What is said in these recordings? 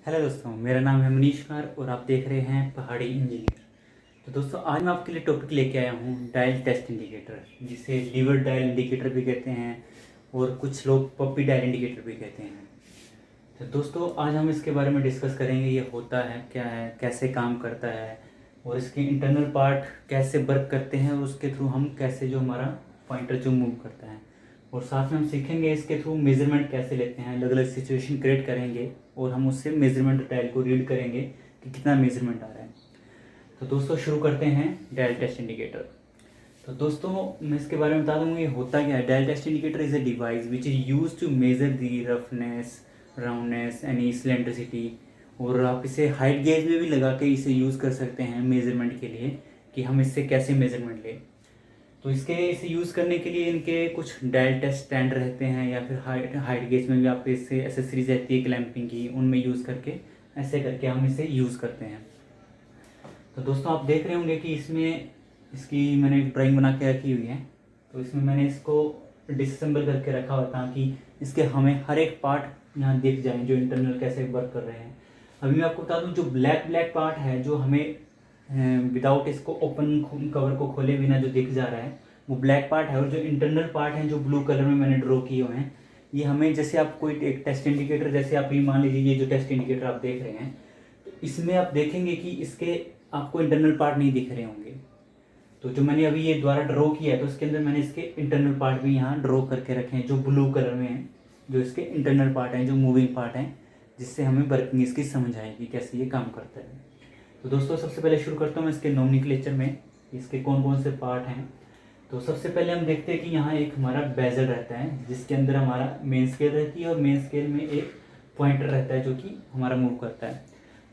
Hello दोस्तों, मेरा नाम है मनीष कुमार और आप देख रहे हैं पहाड़ी इंजीनियर। तो दोस्तों, आज मैं आपके लिए टॉपिक लेके आया हूँ डायल टेस्ट इंडिकेटर, जिसे लीवर डायल इंडिकेटर भी कहते हैं और कुछ लोग पप्पी डायल इंडिकेटर भी कहते हैं। तो दोस्तों, आज हम इसके बारे में डिस्कस करेंगे, ये होता है क्या है, कैसे काम करता है और इसके इंटरनल पार्ट कैसे वर्क करते हैं और उसके थ्रू हम कैसे जो हमारा पॉइंटर जो मूव करता है, और साथ में हम सीखेंगे इसके थ्रू मेजरमेंट कैसे लेते हैं। अलग अलग सिचुएशन क्रिएट करेंगे और हम उससे मेजरमेंट डायल को रीड करेंगे कि कितना मेजरमेंट आ रहा है। तो दोस्तों, शुरू करते हैं डायल टेस्ट इंडिकेटर। तो दोस्तों, मैं इसके बारे में बता दूंगा ये होता क्या है। Dial test indicator is a device which is use to measure the roughness, roundness, any cylindricity. और आप इसे हाइट गेज में भी लगा के इसे यूज़ कर सकते हैं मेजरमेंट के लिए कि हम इससे कैसे मेजरमेंट लें। तो इसे यूज़ करने के लिए इनके कुछ डायल टेस्ट स्टैंड रहते हैं, या फिर हाइट गेज में भी आप इससे एसेसरीज रहती है क्लैंपिंग की, उनमें यूज़ करके ऐसे करके हम इसे यूज़ करते हैं। तो दोस्तों, आप देख रहे होंगे कि इसमें इसकी मैंने एक ड्राइंग बना के रखी हुई है। तो इसमें मैंने इसको डिसम्बल करके रखा हुआ ताकि इसके हमें हर एक पार्ट यहाँ दिख जाए जो इंटरनल कैसे वर्क कर रहे हैं। अभी मैं आपको बता दूँ, जो ब्लैक ब्लैक पार्ट है जो हमें विदाउट इसको ओपन कवर को खोले बिना जो दिख जा रहा है वो ब्लैक पार्ट है, और जो इंटरनल पार्ट है जो ब्लू कलर में मैंने ड्रॉ किए हुए हैं, ये हमें जैसे आप कोई एक टेस्ट इंडिकेटर, जैसे आप ये मान लीजिए ये जो टेस्ट इंडिकेटर आप देख रहे हैं, तो इसमें आप देखेंगे कि इसके आपको इंटरनल पार्ट नहीं दिख रहे होंगे। तो जो मैंने अभी ये द्वारा ड्रॉ किया है, तो इसके अंदर मैंने इसके इंटरनल पार्ट भी यहाँ ड्रॉ करके रखे हैं जो ब्लू कलर में हैं, जो इसके इंटरनल पार्ट हैं, जो मूविंग पार्ट हैं, जिससे हमें वर्किंग इसकी समझ आएगी कैसे ये काम करता है। तो दोस्तों, सबसे पहले शुरू करता हूँ मैं इसके नोमेनक्लेचर में, इसके कौन कौन से पार्ट हैं। तो सबसे पहले हम देखते हैं कि यहाँ एक हमारा बेजल रहता है जिसके अंदर हमारा मेन स्केल रहती है, और मेन स्केल में एक पॉइंटर रहता है जो कि हमारा मूव करता है।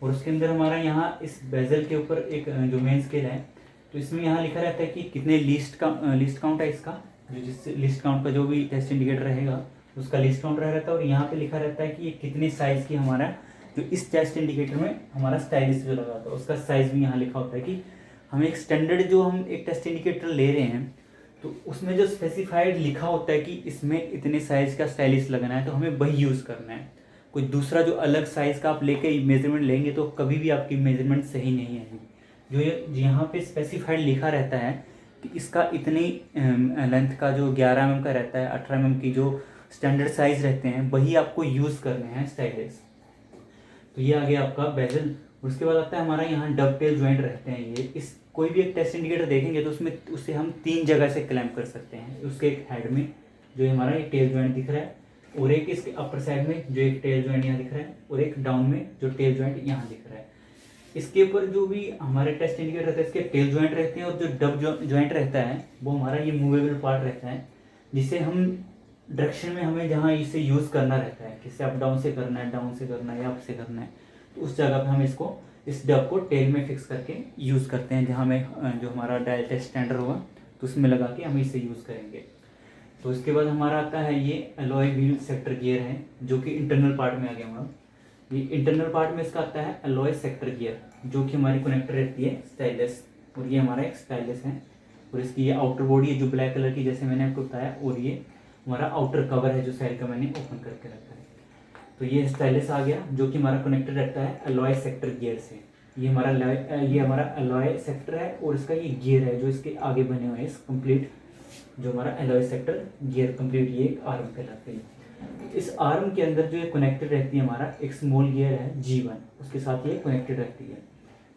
और उसके अंदर हमारा यहाँ इस बेजल के ऊपर एक जो मेन स्केल है, तो इसमें यहाँ लिखा रहता है कि कितने लिस्ट काउंट है इसका, जो जिस लिस्ट काउंट का जो भी टेस्ट इंडिकेटर रहेगा उसका लिस्ट काउंट रहता है। और यहाँ पे लिखा रहता है कि ये कितने साइज़ की हमारा जो इस टेस्ट इंडिकेटर में हमारा स्टाइलिश जो लगा होता है उसका साइज़ भी यहाँ लिखा होता है कि हमें एक स्टैंडर्ड जो हम एक टेस्ट इंडिकेटर ले रहे हैं तो उसमें जो स्पेसिफाइड लिखा होता है कि इसमें इतने साइज़ का स्टाइलिश लगना है, तो हमें वही यूज़ करना है। कोई दूसरा जो अलग साइज़ का आप लेके मेजरमेंट लेंगे तो कभी भी आपकी मेजरमेंट सही नहीं आएगी। जो यहाँ पे स्पेसिफाइड लिखा रहता है कि इसका इतनी लेंथ का जो 11 mm का रहता है, 18 mm की जो स्टैंडर्ड साइज़ रहते हैं वही आपको यूज़ करने हैं स्टाइलिश। तो ये आ गया आपका बेजल। उसके बाद आता है हमारा यहाँ डबटेल ज्वाइंट रहते हैं। ये इस कोई भी एक टेस्ट इंडिकेटर देखेंगे तो उसमें उससे हम 3 जगह से क्लैम्प कर सकते हैं। उसके एक हेड में जो हमारा एक टेल ज्वाइंट दिख रहा है, और एक इसके अपर साइड में जो एक टेल ज्वाइंट यहाँ दिख रहा है, और एक डाउन में जो टेल ज्वाइंट यहाँ दिख रहा है। इसके ऊपर जो भी हमारे टेस्ट इंडिकेटर रहता है इसके टेल ज्वाइंट रहते हैं, और जो डब ज्वाइंट रहता है वो हमारा ये मूवेबल पार्ट रहता है, जिसे हम डायरेक्शन में हमें जहाँ इसे यूज़ करना रहता है, किसे अप डाउन से करना है, डाउन से करना है या अप से करना है, तो उस जगह पे हम इसको इस डब को टेल में फिक्स करके यूज़ करते हैं, जहाँ हमें जो हमारा डायल टेस्ट स्टैंडर्ड होगा तो उसमें लगा के हम इसे यूज़ करेंगे। तो इसके बाद हमारा आता है ये अलॉय व्हील सेक्टर गियर है, जो कि इंटरनल पार्ट में आ गया हमारा। ये इंटरनल पार्ट में इसका आता है अलॉय सेक्टर गियर, जो कि हमारी कनेक्टर रहती है स्टाइलस, और ये हमारा एक स्टाइलस है। और इसकी ये आउटर बॉडी है जो ब्लैक कलर की, जैसे मैंने आपको बताया, और ये हमारा आउटर कवर है जो साइड का मैंने ओपन करके रखा है। तो ये स्टाइलस आ गया जो कि हमारा कनेक्टेड रहता है अलॉय सेक्टर गियर से। ये हमारा अलॉय सेक्टर है, और इसका ये गियर है जो इसके आगे बने हुए हैं, इस कंप्लीट जो हमारा अलॉय सेक्टर गियर कंप्लीट ये एक आर्म कहलाते हैं। इस आर्म के अंदर जो ये कनेक्टेड रहती है हमारा एक स्मॉल गियर है G1, उसके साथ ये कनेक्टेड रहती है।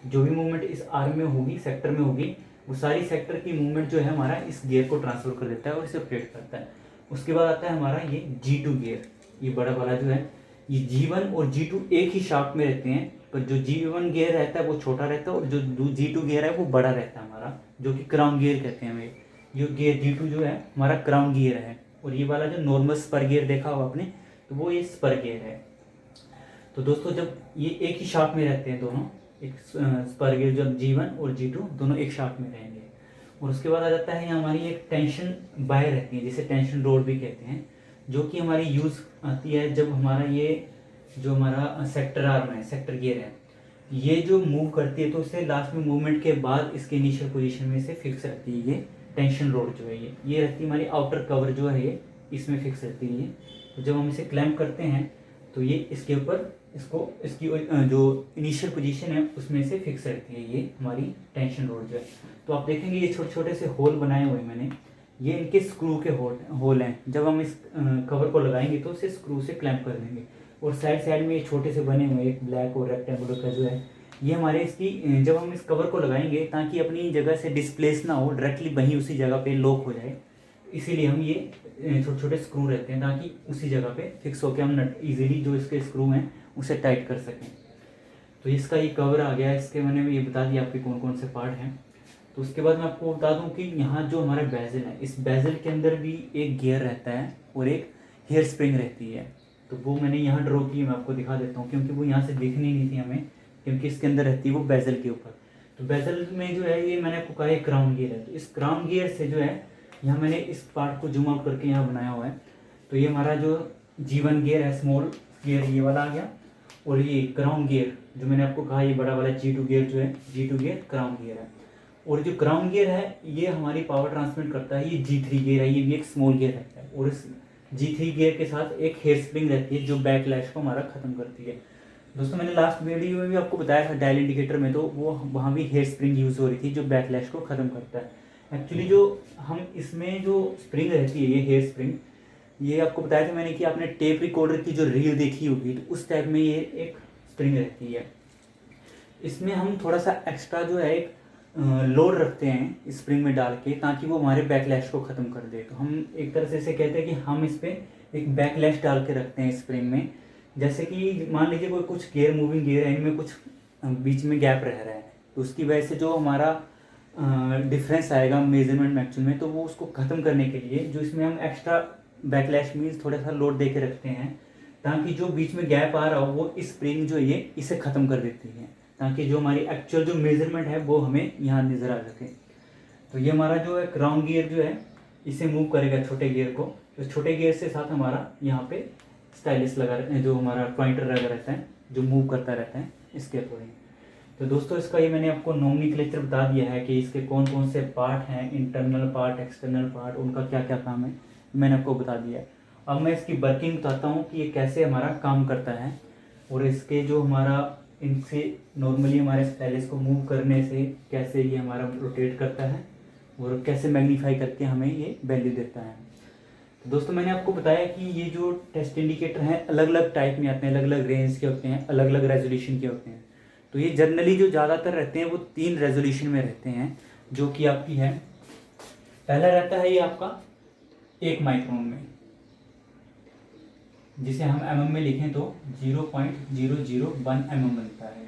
जो भी मूवमेंट इस आर्म में होगी, सेक्टर में होगी, वो सारी सेक्टर की मूवमेंट जो है हमारा इस गियर को ट्रांसफर कर देता है और इसे ऑपरेट करता है। उसके बाद आता है हमारा ये G2 गियर। ये बड़ा वाला जो है, ये G1 और G2 एक ही शाफ्ट में रहते हैं, पर जो G1 गियर रहता है वो छोटा रहता है, और जो G2 गियर है वो बड़ा रहता है हमारा, जो कि क्राउन गियर कहते हैं हमें। ये गियर G2 जो है हमारा क्राउन गियर है, और ये वाला जो नॉर्मल स्पर गियर देखा होगा आपने, तो वो ये स्पर गियर है। तो दोस्तों, जब ये एक ही शाफ्ट में रहते हैं दोनों, एक स्पर गियर जो G1 और G2 दोनों एक शाफ्ट में रहेंगे। और उसके बाद आ जाता है हमारी एक टेंशन वायर रहती है, जिसे टेंशन रोड भी कहते हैं, जो कि हमारी यूज़ आती है जब हमारा ये जो हमारा सेक्टर आर्म है, सेक्टर गियर है, ये जो मूव करती है तो उससे लास्ट में मूवमेंट के बाद इसके इनिशियल पोजीशन में से फिक्स रहती है। ये टेंशन रोड जो है ये रहती है हमारी आउटर कवर जो है, ये इसमें फिक्स रहती है। तो जब हम इसे क्लैम्प करते हैं तो ये इसके ऊपर इसको इसकी जो इनिशियल पोजीशन है उसमें से फिक्स रहती है ये हमारी टेंशन रोड जो है। तो आप देखेंगे ये छोटे छोटे से होल बनाए हुए मैंने, ये इनके स्क्रू के होल हैं। जब हम इस कवर को लगाएंगे तो उसे स्क्रू से क्लैंप कर देंगे। और साइड साइड में ये छोटे से बने हुए एक ब्लैक और रेक्टेंगुलर का जो है, ये हमारे इसकी जब हम इस कवर को लगाएंगे ताकि अपनी जगह से डिस्प्लेस ना हो, डायरेक्टली वहीं उसी जगह पे लॉक हो जाए, इसीलिए हम ये छोटे छोटे स्क्रू रहते हैं ताकि उसी जगह पे फिक्स होकर हम नट इजीली जो इसके स्क्रू हैं उसे टाइट कर सकें। तो इसका ये कवर आ गया, इसके मैंने भी ये बता दिया आपके कौन कौन से पार्ट हैं। तो उसके बाद मैं आपको बता दूं कि यहाँ जो हमारा बेजल है, इस बेजल के अंदर भी एक गियर रहता है और एक हेयर स्प्रिंग रहती है। तो वो मैंने यहाँ ड्रॉ की, मैं आपको दिखा देता हूँ क्योंकि वो यहाँ से दिखनी नहीं थी हमें, क्योंकि इसके अंदर रहती है वो बेजल के ऊपर। तो बेजल में जो है ये मैंने आपको कहा एक क्राउन गियर है। तो इस क्राउन गियर से जो है यहाँ मैंने इस पार्ट को जूम आउट करके यहाँ बनाया हुआ है। तो ये हमारा जो G1 गियर है, स्मॉल गियर ये वाला आ गया, और ये क्राउन गियर जो मैंने आपको कहा ये बड़ा वाला G2 गियर जो है, G2 गियर क्राउन गियर है। और जो क्राउन गियर है ये हमारी पावर ट्रांसमिट करता है, ये G3 गियर है, ये भी एक स्मॉल गियर रहता है। और इस G3 गियर के साथ एक हेयर स्प्रिंग रहती है जो बैकलैश को हमारा ख़त्म करती है। दोस्तों मैंने लास्ट वीडियो में भी आपको बताया था डायल इंडिकेटर में, तो वो वहाँ भी हेयर स्प्रिंग यूज़ हो रही थी जो बैकलैश को ख़त्म करता है। एक्चुअली जो हम इसमें जो स्प्रिंग रहती है ये हेयर स्प्रिंग, ये आपको बताया था मैंने कि आपने टेप रिकॉर्डर की जो रील देखी होगी तो उस टाइप में ये एक स्प्रिंग रहती है। इसमें हम थोड़ा सा एक्स्ट्रा जो है एक लोड रखते हैं स्प्रिंग में डाल के ताकि वो हमारे बैकलैश को ख़त्म कर दे। तो हम एक तरह से इसे कहते हैं कि हम इस पर एक बैकलैश डाल के रखते हैं स्प्रिंग में। जैसे कि मान लीजिए कोई कुछ गियर मूविंग गियर है, इनमें कुछ बीच में गैप रह रहा है, तो उसकी वजह से जो हमारा डिफरेंस आएगा मेजरमेंट मैक्चुअल में, तो वो उसको ख़त्म करने के लिए जो इसमें हम एक्स्ट्रा बैकलैश मीन्स थोड़ा सा लोड दे के रखते हैं ताकि जो बीच में गैप आ रहा हो वो स्प्रिंग जो ये इसे ख़त्म कर देती है, ताकि जो हमारी एक्चुअल जो मेजरमेंट है वो हमें यहाँ नज़र आ सके। तो ये हमारा जो है क्राउन गियर जो है इसे मूव करेगा छोटे गियर को। तो छोटे गियर से साथ हमारा यहाँ पे स्टाइलिस लगा जो हमारा पॉइंटर लगा रहता है जो मूव करता रहता है इसके अकॉर्डिंग। तो दोस्तों इसका ये मैंने आपको नोमेनक्लेचर बता दिया है कि इसके कौन कौन से पार्ट हैं, इंटरनल पार्ट, एक्सटर्नल पार्ट, उनका क्या क्या काम है मैंने आपको बता दिया है। अब मैं इसकी वर्किंग बताता हूँ कि ये कैसे हमारा काम करता है, और इसके जो हमारा इनसे नॉर्मली हमारे स्टाइलिस को मूव करने से कैसे ये हमारा रोटेट करता है और कैसे मैग्नीफाई करके हमें ये वैल्यू देता है। तो दोस्तों मैंने आपको बताया कि ये जो टेस्ट इंडिकेटर हैं अलग अलग टाइप में आते हैं, अलग अलग रेंज के होते हैं, अलग अलग रेजोल्यूशन के होते हैं। तो ये जनरली जो ज़्यादातर रहते हैं वो 3 रेजोल्यूशन में रहते हैं, जो कि आपकी है, पहला रहता है ये आपका 1 माइक्रोन में, जिसे हम mm में लिखें तो 0.001 mm बनता है।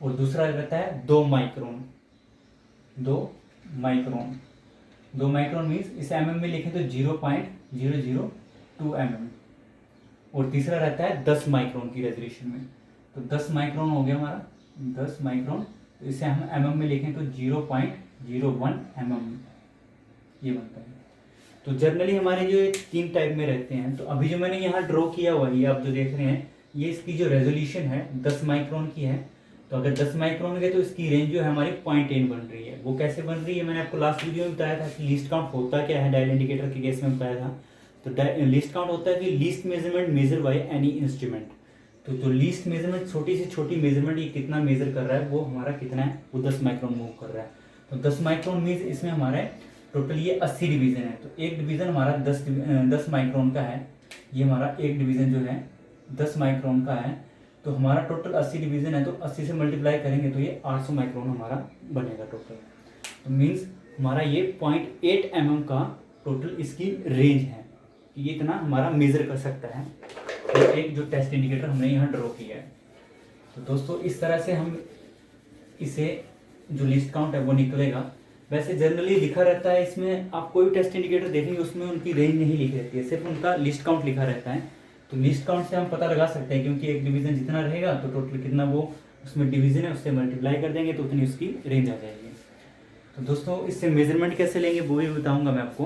और दूसरा रहता है 2 माइक्रोन, 2 माइक्रोन मीन्स इसे mm में लिखें तो 0.002 mm। और तीसरा रहता है 10 माइक्रोन की रेजोल्यूशन में। तो 10 माइक्रोन हो गया हमारा, 10 माइक्रोन, तो इसे हम mm में लिखें तो 0.01 mm ये बनता है। तो जनरली हमारे जो 3 टाइप में रहते हैं। तो अभी जो मैंने यहाँ ड्रॉ किया हुआ है, ये आप जो देख रहे हैं, ये इसकी जो रेजोल्यूशन है 10 माइक्रोन की है। तो अगर 10 माइक्रोन के तो इसकी रेंज जो है हमारी 0.8 बन रही है। वो कैसे बन रही है मैंने आपको लास्ट वीडियो में बताया था कि लीस्ट काउंट होता क्या है डायल इंडिकेटर के केस में बताया था। तो लीस्ट काउंट होता है कि least measurement measure by any instrument. तो जो लीस्ट मेजरमेंट छोटी से छोटी मेजरमेंट ये कितना मेजर कर रहा है वो हमारा कितना है, वो 10 माइक्रोन मूव कर रहा है। तो 10 माइक्रोन मीन्स इसमें हमारे टोटल ये 80 डिवीजन है। तो एक डिवीजन हमारा 10 माइक्रोन का है, ये हमारा एक डिवीजन जो है 10 माइक्रोन का है। तो हमारा टोटल 80 डिवीजन है, तो 80 से मल्टीप्लाई करेंगे तो ये 800 माइक्रोन हमारा बनेगा टोटल। तो मीन्स हमारा ये 0.8 mm का टोटल इसकी रेंज है, ये इतना हमारा मेज़र कर सकता है। तो एक जो टेस्ट इंडिकेटर हमने यहाँ ड्रॉ किया है। तो दोस्तों इस तरह से हम इसे जो लिस्ट काउंट है वो निकलेगा। वैसे जनरली लिखा रहता है इसमें, आप कोई भी टेस्ट इंडिकेटर देखेंगे उसमें उनकी रेंज नहीं लिखी रहती है, सिर्फ उनका लिस्ट काउंट लिखा रहता है। तो लिस्ट काउंट से हम पता लगा सकते हैं, क्योंकि एक डिवीज़न जितना रहेगा तो टोटल कितना वो उसमें डिवीज़न है उससे मल्टीप्लाई कर देंगे तो उतनी उसकी रेंज आ जाएगी। तो दोस्तों इससे मेजरमेंट कैसे लेंगे वो भी बताऊँगा मैं आपको।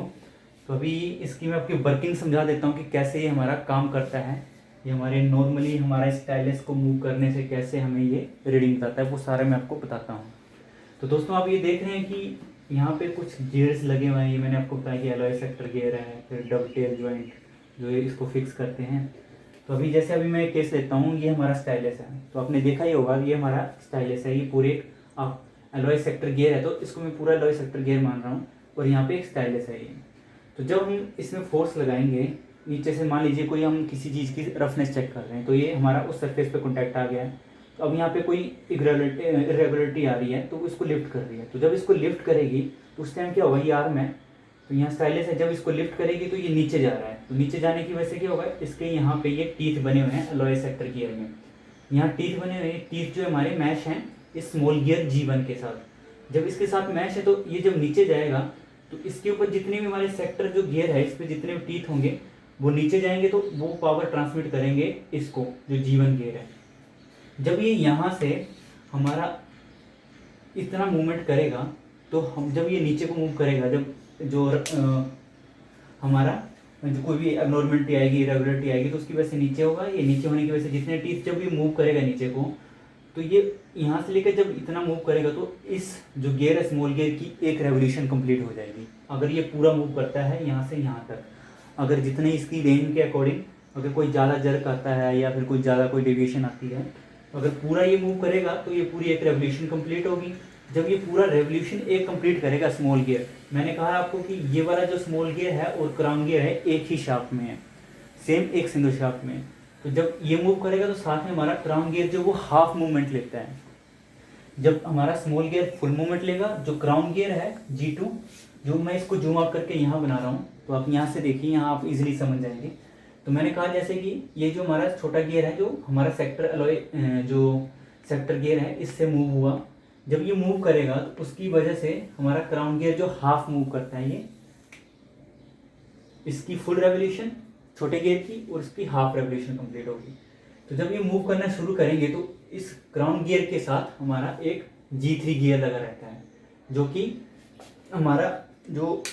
तो अभी इसकी मैं आपकी वर्किंग समझा देता हूँ कि कैसे ये हमारा काम करता है। ये हमारे नॉर्मली हमारा स्टाइलस को मूव करने से कैसे हमें ये रीडिंग बताता है वो सारा मैं आपको बताता हूँ। तो दोस्तों आप ये देख रहे हैं कि यहाँ पे कुछ गियर्स लगे हुए हैं। ये मैंने आपको बताया कि एलॉय सेक्टर गियर है, फिर डब टेल जॉइंट जो है इसको फिक्स करते हैं। तो अभी जैसे अभी मैं केस लेता हूँ, ये हमारा स्टाइलस है, तो आपने देखा ही होगा ये हमारा स्टाइलस है, ये पूरे आप एलॉय सेक्टर गियर है, तो इसको मैं पूरा एलॉय सेक्टर गियर मान रहा हूँ, और यहाँ पे एक स्टाइलस है ये। तो जब हम इसमें फोर्स लगाएंगे नीचे से, मान लीजिए कोई हम किसी चीज़ की रफनेस चेक कर रहे हैं, तो ये हमारा उस सरफेस पे कॉन्टैक्ट आ गया है, तो अब यहाँ पे कोई इरेगुलरिटी आ रही है, तो इसको लिफ्ट कर रही है। तो जब इसको लिफ्ट करेगी तो उस टाइम क्या होगा, ये आर्म है, तो यहाँ स्टाइलस है, जब इसको लिफ्ट करेगी तो ये नीचे जा रहा है, तो नीचे जाने की वजह से क्या होगा, इसके यहाँ पे ये टीथ बने हुए हैं एलॉय सेक्टर गियर में। यहाँ टीथ बने हुए हैं, टीथ जो हमारे मैश हैं इस स्मॉल गियर G1 के साथ। जब इसके साथ मैश है तो ये जब नीचे जाएगा तो इसके ऊपर जितने भी हमारे सेक्टर जो गियर है, इस पर जितने भी टीथ होंगे वो नीचे जाएंगे, तो वो पावर ट्रांसमिट करेंगे इसको, जो G1 गियर है। जब ये यहाँ से हमारा इतना मूवमेंट करेगा, तो हम जब ये नीचे को मूव करेगा, जब जो हमारा जो कोई भी एबनॉर्मलिटी आएगी, इरेगुलरिटी आएगी, तो उसकी वजह से नीचे होगा। ये नीचे होने की वजह से जितने टीथ जब ये मूव करेगा नीचे को, तो ये यहाँ से लेकर जब इतना मूव करेगा, तो इस जो गियर है स्मॉल गियर की एक रेवोल्यूशन कंप्लीट हो जाएगी। अगर ये पूरा मूव करता है यहाँ से यहाँ तक, अगर जितने इसकी रेंज के अकॉर्डिंग अगर कोई ज़्यादा जर्क आता है या फिर कोई ज़्यादा कोई डेविएशन आती है, अगर पूरा ये मूव करेगा तो ये पूरी एक रेवोल्यूशन कंप्लीट होगी। जब ये पूरा रेवोल्यूशन एक कंप्लीट करेगा स्मॉल गियर, मैंने कहा आपको कि ये वाला जो स्मॉल गियर है और क्राउन गियर है एक ही शाफ्ट में है, सेम एक सिंगल शाफ्ट में। तो जब ये मूव करेगा तो साथ में हमारा क्राउन गियर जो वो हाफ मूवमेंट लेता है। जब हमारा स्मॉल गियर फुल मूवमेंट लेगा, जो क्राउन गियर है G2, जो मैं इसको जूम आउट करके यहाँ बना रहा हूँ, तो आप यहाँ से देखिए, यहाँ आप इजीली समझ जाएंगे। तो मैंने कहा जैसे कि ये जो हमारा छोटा गियर है, जो हमारा सेक्टर एलॉय जो सेक्टर गियर है, इससे मूव हुआ, जब ये मूव करेगा तो उसकी वजह से हमारा क्राउन गियर जो हाफ मूव करता है, ये इसकी फुल रेवोल्यूशन छोटे गियर की और इसकी हाफ रेवोल्यूशन कंप्लीट होगी। तो जब ये मूव करना शुरू करेंगे तो इस क्राउन गियर के साथ हमारा एक G3 गियर लगा रहता है, जो कि हमारा जो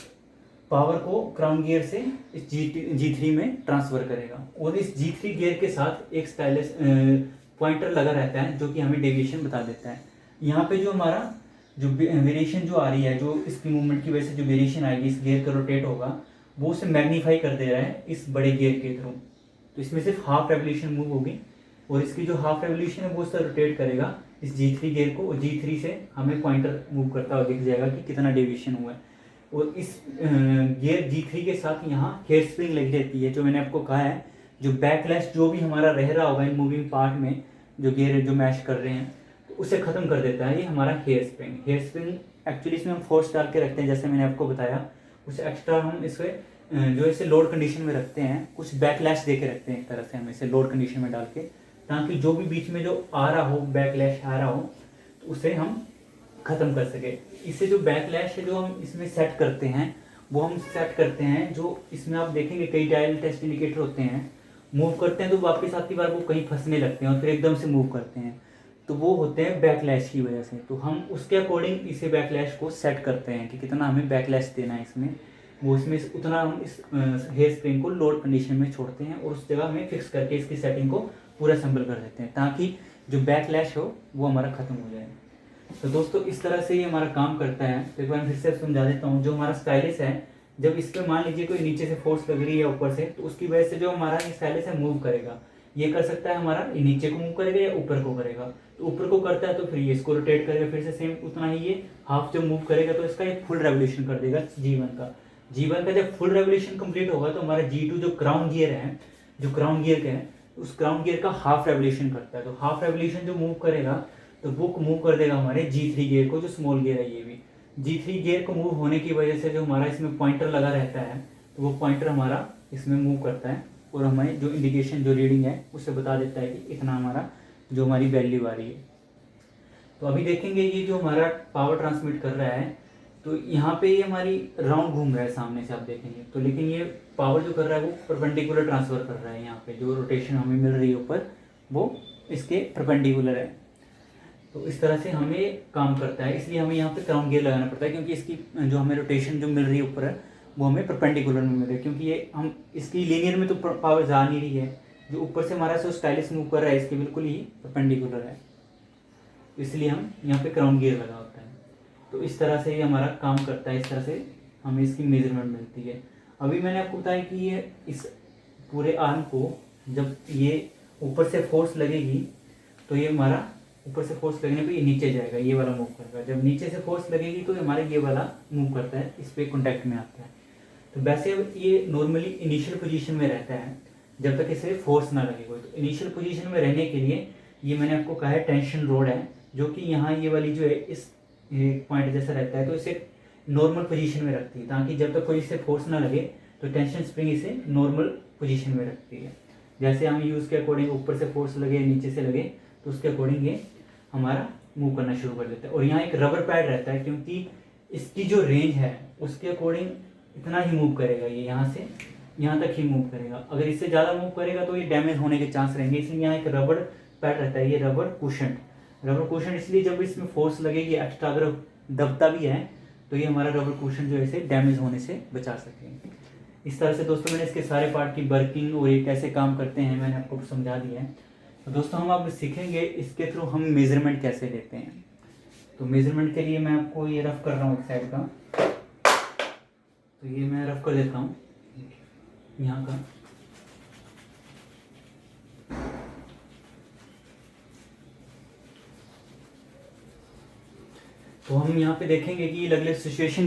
पावर को क्राउन गियर से इस G3 में ट्रांसफर करेगा। और इस G3 गियर के साथ एक स्टाइलस पॉइंटर लगा रहता है, जो कि हमें डेविएशन बता देता है। यहाँ पे जो हमारा जो वेरिएशन जो आ रही है, जो इसकी मूवमेंट की वजह से जो वेरिएशन आएगी, इस गियर का रोटेट होगा, वो उसे मैग्नीफाई कर दे रहा है इस बड़े गियर के थ्रू। तो इसमें सिर्फ हाफ रेवोल्यूशन मूव होगी, और इसकी जो हाफ रेवोल्यूशन है वो उससे रोटेट करेगा इस G3 गियर को, और G3 से हमें पॉइंटर मूव करता हुआ दिख जाएगा कि कितना डेविएशन हुआ है। और इस गियर G3 के साथ यहाँ हेयर स्प्रिंग लगी रहती है, जो मैंने आपको कहा है, जो बैकलैश जो भी हमारा रह रहा होगा इन मूविंग पार्ट में, जो गियर जो मैश कर रहे हैं, तो उसे ख़त्म कर देता है ये हमारा hair spring. Hair spring actually इसमें हम फोर्स डाल के रखते हैं, जैसे मैंने आपको बताया। कुछ एक्स्ट्रा हम इसे जो इसे लोड कंडीशन में रखते हैं, कुछ बैकलैश दे के रखते हैं, एक तरह से हम इसे लोड कंडीशन में डाल के, ताकि जो भी बीच में जो आ रहा हो, बैकलैश आ रहा हो, तो उसे हम ख़त्म कर सके। इससे जो बैकलैश है जो हम इसमें सेट करते हैं, वो हम सेट करते हैं, जो इसमें आप देखेंगे कई डायल टेस्ट इंडिकेटर होते हैं, मूव करते हैं तो वापस आती बार वो कहीं फंसने लगते हैं और फिर एकदम से मूव करते हैं, तो वो होते हैं बैकलैश की वजह से। तो हम उसके अकॉर्डिंग इसे बैकलैश को सेट करते हैं कि कितना हमें बैकलैश देना है इसमें, वो इसमें उतना हम इस हेयर स्प्रिंग को लोड कंडीशन में छोड़ते हैं, और उस जगह हमें फिक्स करके इसकी सेटिंग को पूरा असेंबल कर देते हैं, ताकि जो बैकलैश हो वो हमारा ख़त्म हो जाए। तो दोस्तों इस तरह से ये हमारा काम करता है। तो एक बार फिर से समझा देता हूँ। जो हमारा स्टाइलिस है, जब इस पर मान लीजिए कोई नीचे से फोर्स लग रही है ऊपर से, तो उसकी वजह से जो हमारा ये स्टाइलिस है मूव करेगा। ये कर सकता है हमारा, ये नीचे को मूव करेगा या ऊपर को करेगा। तो ऊपर को करता है तो फिर ये इसको रोटेट करेगा, फिर से सेम उतना ही ये हाफ जब मूव करेगा तो इसका एक फुल रेवोल्यूशन कर देगा G1 का। जब फुल रेवोल्यूशन कंप्लीट होगा तो हमारा G2 जो क्राउन गियर है, जो क्राउन गियर का है, उस क्राउन गियर का हाफ रेवोल्यूशन करता है। तो हाफ रेवोल्यूशन जो मूव करेगा तो वो मूव कर देगा हमारे G3 गियर को, जो स्मॉल गियर है। ये भी G3 गियर को मूव होने की वजह से जो हमारा इसमें पॉइंटर लगा रहता है, तो वो पॉइंटर हमारा इसमें मूव करता है और हमें जो इंडिकेशन जो रीडिंग है उससे बता देता है कि इतना हमारा जो हमारी वैल्यू आ रही है। तो अभी देखेंगे ये जो हमारा पावर ट्रांसमिट कर रहा है, तो यहाँ पे ये हमारी राउंड घूम रहा है सामने से आप देखेंगे तो, लेकिन ये पावर जो कर रहा है वो परपेंडिकुलर ट्रांसफर कर रहा है। यहाँ पे जो रोटेशन हमें मिल रही है ऊपर, वो इसके परपेंडिकुलर है। तो इस तरह से हमें काम करता है, इसलिए हमें यहाँ पे क्राउन गियर लगाना पड़ता है, क्योंकि इसकी जो हमें रोटेशन जो मिल रही है ऊपर है वो हमें परपेंडिकुलर में मिल रही है। क्योंकि ये हम इसकी लीनियर में तो पावर जा नहीं रही है, जो ऊपर से हमारा जो स्टाइलिस मूव कर रहा है इसके बिल्कुल ही परपेंडिकुलर है, इसलिए हम यहाँ पे क्राउन गियर लगा होता है। तो इस तरह से ये हमारा काम करता है, इस तरह से हमें इसकी मेजरमेंट मिलती है। अभी मैंने आपको बताया कि ये इस पूरे आर्म को जब ये ऊपर से फोर्स लगेगी तो ये हमारा ऊपर से फोर्स लगने पे ये नीचे जाएगा, ये वाला मूव करेगा। जब नीचे से फोर्स लगेगी तो हमारा ये वाला मूव करता है, इस पर कॉन्टैक्ट में आता है। तो वैसे ये नॉर्मली इनिशियल पोजीशन में रहता है जब तक इसे फोर्स ना लगे कोई। तो इनिशियल पोजीशन में रहने के लिए ये मैंने आपको कहा है टेंशन रोड है, जो कि यहाँ ये वाली जो है इस पॉइंट जैसा रहता है, तो इसे नॉर्मल पोजीशन में रखती है, ताकि जब तक कोई इसे फोर्स ना लगे तो टेंशन स्प्रिंग इसे नॉर्मल पोजीशन में रखती है। जैसे हम यूज़ के अकॉर्डिंग ऊपर से फोर्स लगे नीचे से लगे तो उसके अकॉर्डिंग ये हमारा मूव करना शुरू कर देता है। और यहाँ एक रबर पैड रहता है, क्योंकि इसकी जो रेंज है उसके अकॉर्डिंग इतना ही मूव करेगा, ये यहाँ से यहाँ तक ही मूव करेगा। अगर इससे ज़्यादा मूव करेगा तो ये डैमेज होने के चांस रहेंगे, इसलिए यहाँ एक रबर पैड रहता है, ये रबर कुशन इसलिए जब इसमें फोर्स लगेगी एक्स्ट्रा, अगर दबता भी है तो ये हमारा रबर कुशन जो है इसे डैमेज होने से बचा सके। इस तरह से दोस्तों मैंने इसके सारे पार्ट की वर्किंग और ये कैसे काम करते हैं मैंने आपको समझा दिया है। तो दोस्तों हम अब सीखेंगे इसके थ्रू हम मेजरमेंट कैसे लेते हैं। तो मेजरमेंट के लिए मैं आपको ये रफ कर रहा हूँ एक साइड का, तो ये मैं रफ कर देता हूँ यहाँ का। तो हम यहाँ पे देखेंगे कि अलग अलग सिचुएशन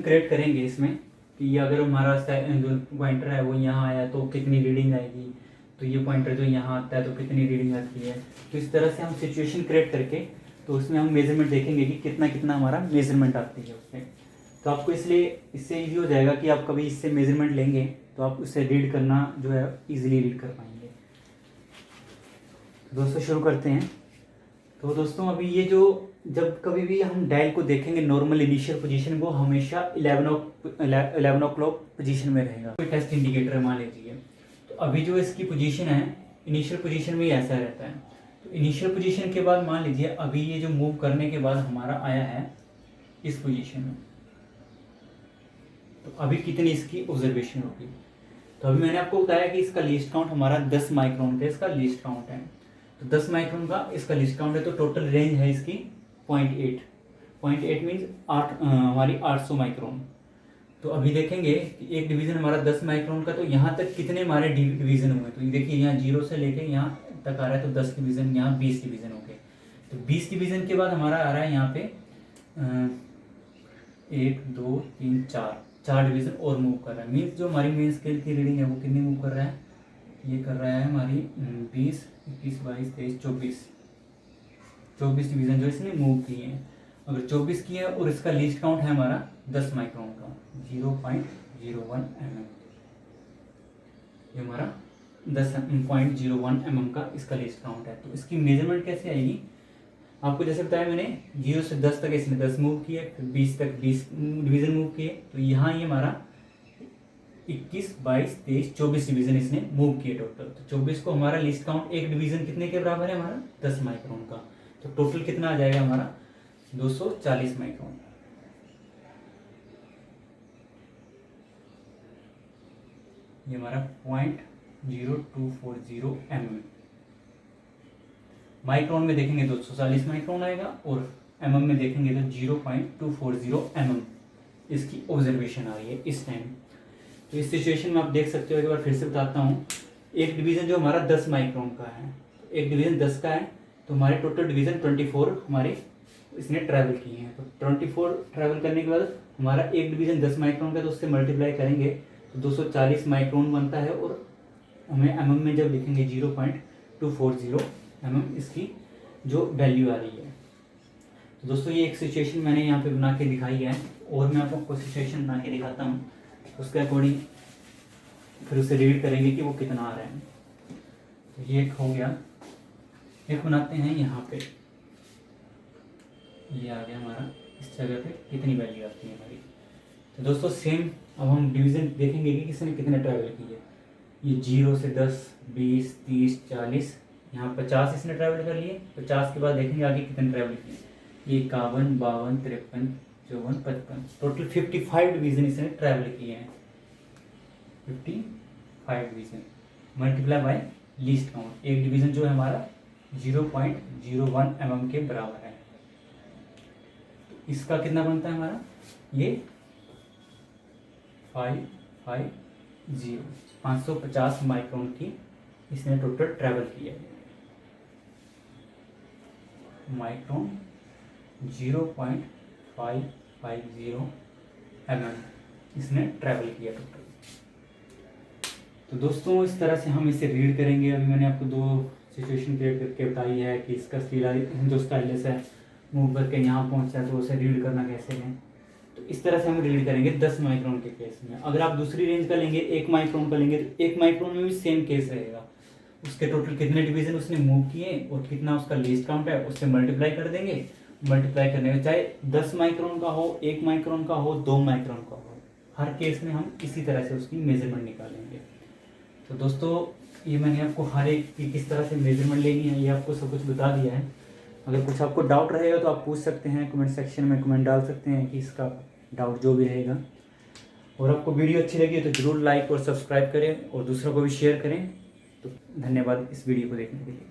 क्रिएट करेंगे इसमें, कि अगर हमारा जो पॉइंटर है वो यहाँ आया तो कितनी रीडिंग आएगी, तो ये पॉइंटर जो यहाँ आता है तो कितनी रीडिंग आती है। तो इस तरह से हम सिचुएशन क्रिएट करके तो उसमें हम मेजरमेंट देखेंगे कि कितना कितना हमारा मेजरमेंट आती है उसमें। तो आपको इसलिए इससे ईजी हो जाएगा कि आप कभी इससे मेजरमेंट लेंगे तो आप उससे रीड करना जो है ईजिली रीड कर पाएंगे। तो दोस्तों शुरू करते हैं। तो दोस्तों अभी ये जो जब कभी भी हम डायल को देखेंगे नॉर्मल इनिशियल पोजीशन, वो हमेशा 11 o'clock पोजीशन में रहेगा। कोई टेस्ट इंडिकेटर मान लीजिए, तो अभी जो इसकी पोजीशन है इनिशियल पोजीशन में ऐसा रहता है। तो इनिशियल पोजीशन के बाद मान लीजिए अभी ये जो मूव करने के बाद हमारा आया है इस पोजीशन में, तो अभी कितनी इसकी ऑब्जर्वेशन होगी। तो अभी मैंने आपको बताया कि इसका लीस्ट काउंट हमारा 10 माइक्रोन का इसका लीस्ट काउंट है। तो 10 माइक्रोन का इसका लीस्ट काउंट है, तो टोटल रेंज है इसकी 0.8 मीन्स हमारी 800 माइक्रोन। तो अभी देखेंगे कि एक डिवीज़न हमारा 10 माइक्रोन का, तो यहाँ तक कितने हमारे डिवीज़न हुए। तो ये देखिए यहाँ 0 से लेके यहाँ तक आ रहा है, तो 10 डिवीज़न, यहाँ 20 डिवीज़न हो गए। तो 20 डिवीज़न के बाद हमारा आ रहा है यहाँ पे 1 2 3 4 डिवीज़न और मूव कर रहा है। मीन्स जो हमारी मेन स्केल की रीडिंग है वो कितनी मूव कर रहा है, ये कर रहा है हमारी 20 21 22 23 24 डिवीज़न जो इसने मूव किए हैं। अगर 24 किए है और इसका लीस्ट काउंट है हमारा 10 माइक्रोन का 0.01 mm, ये हमारा 10.01 mm का इसका लीस्ट काउंट है। तो इसकी मेजरमेंट कैसे आएगी, आपको जैसे बताया मैंने 0 से 10 तक इसने 10 मूव किए, फिर 20 तक 20 डिवीज़न मूव किए। तो यहाँ ये हमारा 21 22 23 24 डिवीज़न इसने मूव किए टोटल। तो 24 को हमारा लिस्ट काउंट एक डिवीज़न कितने के बराबर है हमारा 10 माइक्रोन का। तो टोटल कितना आ जाएगा हमारा 240 माइक्रोन। ये हमारा 0.0240 mm। माइक्रोन में देखेंगे तो 240 माइक्रोन आएगा, और mm में देखेंगे तो 0.240 mm इसकी ऑब्जर्वेशन आ रही है इस टाइम। तो इस सिचुएशन में आप देख सकते हो, एक बार फिर से बताता हूँ। एक डिवीज़न जो हमारा 10 माइक्रोन का है, एक डिवीज़न 10 का है, तो हमारे टोटल डिवीज़न 24 हमारे इसने ट्रैवल किए हैं। तो 24 ट्रैवल करने के बाद हमारा एक डिवीज़न 10 माइक्रोन का, तो उससे मल्टीप्लाई करेंगे तो 240 माइक्रोन बनता है, और हमें mm में जब लिखेंगे 0.240 mm इसकी जो वैल्यू आ रही है। तो दोस्तों ये एक सिचुएशन मैंने यहाँ पे बना के दिखाई है, और मैं आपको सिचुएशन बना के दिखाता हूँ, उसके अकॉर्डिंग फिर उसे रीड करेंगे कि वो कितना आ रहा है। तो ये एक हो गया, एक बनाते हैं यहाँ पे, ये आ गया हमारा, इस जगह पे कितनी वैल्यू आती है हमारी। तो दोस्तों सेम अब हम डिवीज़न देखेंगे कि किसने कितने ट्रैवल की है। ये 0 से 10 20 30 40, यहाँ 50 इसने ट्रैवल कर लिए। 50 के बाद देखेंगे आगे कितने ट्रैवल किए, ये 51 52 53 54 55, टोटल 55 डिवीज़न इसने ट्रैवल किए हैं। 55 division multiply by least count, एक डिवीज़न जो है हमारा 0.01 mm के बराबर है। तो इसका कितना बनता है हमारा, ये 550 550 माइक्रोन की इसने टोटल ट्रैवल किया है। माइक्रोन 0.550 mm इसने ट्रैवल किया टोटल। तो दोस्तों इस तरह से हम इसे रीड करेंगे। अभी मैंने आपको दो सिचुएशन क्रिएट करके बताई है कि इसका जो स्टाइलस है मूव करके यहाँ पहुँचा है, तो उसे रीड करना कैसे है। तो इस तरह से हम रीड करेंगे 10 माइक्रोन के केस में। अगर आप दूसरी रेंज का लेंगे 1 माइक्रोन का लेंगे तो 1 माइक्रोन में भी सेम केस रहेगा। उसके टोटल कितने डिवीजन उसने मूव किए और कितना उसका लीस्ट काउंट है उससे मल्टीप्लाई कर देंगे। मल्टीप्लाई करने में चाहे 10 माइक्रोन का हो, 1 माइक्रोन का हो, 2 माइक्रोन का हो, हर केस में हम इसी तरह से उसकी मेजरमेंट निकालेंगे। तो दोस्तों ये मैंने आपको हर एक की किस तरह से मेजरमेंट लेनी है ये आपको सब कुछ बता दिया है। अगर कुछ आपको डाउट रहेगा तो आप पूछ सकते हैं, कमेंट सेक्शन में कमेंट डाल सकते हैं कि इसका डाउट जो भी रहेगा। और आपको वीडियो अच्छी लगी तो ज़रूर लाइक और सब्सक्राइब करें और दूसरों को भी शेयर करें। तो धन्यवाद इस वीडियो को देखने के लिए।